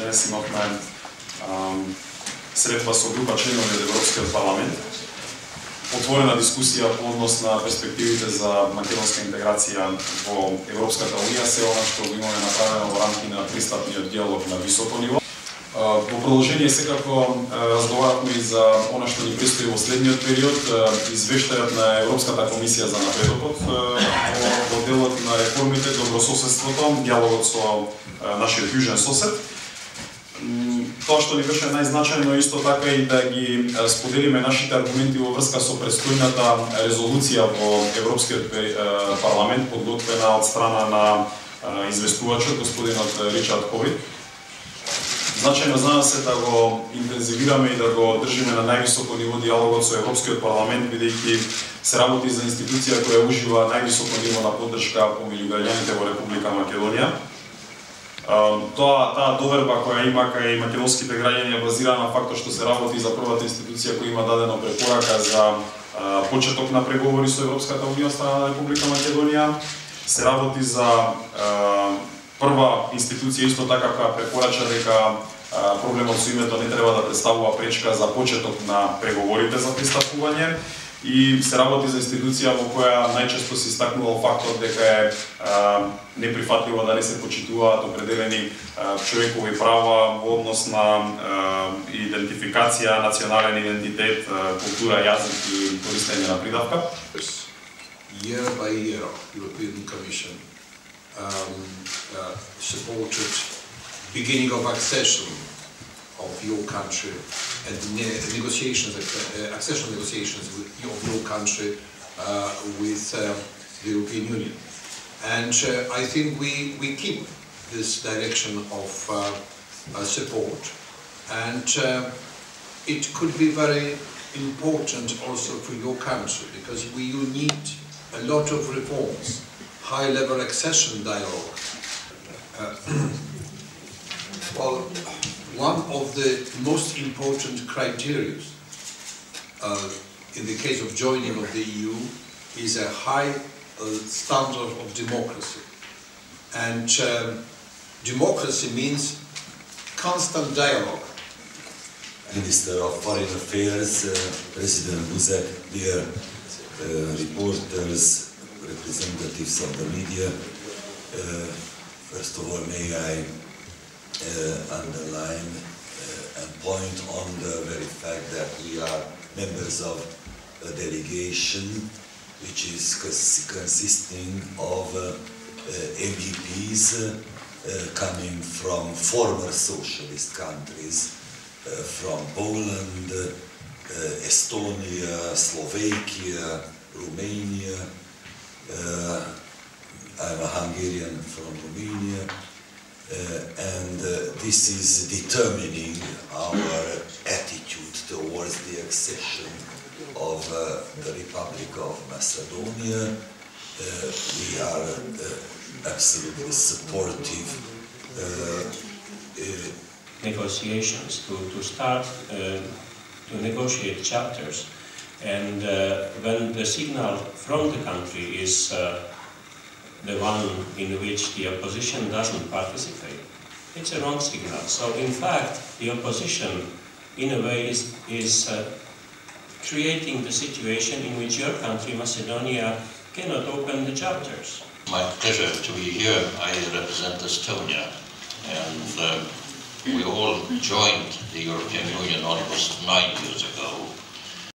Dnes imamo sredstva so grupa členov od Evropskega parlamenta. Otvorena diskusija odnos na perspektivite za makedonska integracija v Evropskата unija, sve ono što imamo napravljeno v ramki na pristupni dijalog na visoko nivo. Во продолжение секако разговарахме и за она што ни предстои во следниот период, извештајот на Европската комисија за напредокот во делот на реформите, добрососедството, диалогот со нашиот јужен сосед. Тоа што ни беше најзначајно исто така и да ги споделиме нашите аргументи во врска со предстојната резолуција во Европскиот парламент, подготвена од страна на известувачот господинот Ричард Ховит. Значајно за нас е да го интензивираме и да го држиме на највисоко ниво диалогот со Европскиот парламент, бидејќи се работи за институција која ужива највисоко ниво на поддршка помеѓу граѓаните во Република Македонија. Таа доверба која има кај македонските граѓани е базирана на фактот што се работи за првата институција која има дадено препорака за почеток на преговори со Европската унија од страна на Република Македонија. Се работи за прва институција исто така која препорача дека проблемот со името не треба да представува пречка за почеток на преговорите за пристапување и се работи за институција во која најчесто се истакнува фактот дека е неприфатливо да не се почитуваат определени човекови права во однос на идентификација, национален идентитет, култура, јазик и користење на придавка. Year by year, European Commission supported beginning of accession of your country and negotiations, accession negotiations of your country with the European Union. And I think we keep this direction of support, and it could be very important also for your country, because you need a lot of reforms, high-level accession dialogue. Well, one of the most important criteria in the case of joining of the EU is a high standard of democracy. And democracy means constant dialogue. Minister of Foreign Affairs, President Buzek, dear reporters, representatives of the media, first of all, may I underline and point on the very fact that we are members of a delegation which is consisting of MEPs coming from former socialist countries, from Poland, Estonia, Slovakia, Romania. I'm a Hungarian from Romania. And this is determining our attitude towards the accession of the Republic of Macedonia. We are absolutely supportive. Negotiations to start to negotiate chapters, and when the signal from the country is the one in which the opposition doesn't participate, it's a wrong signal. So in fact, the opposition in a way is creating the situation in which your country, Macedonia, cannot open the chapters. My pleasure to be here. I represent Estonia, and we all joined the European Union almost 9 years ago.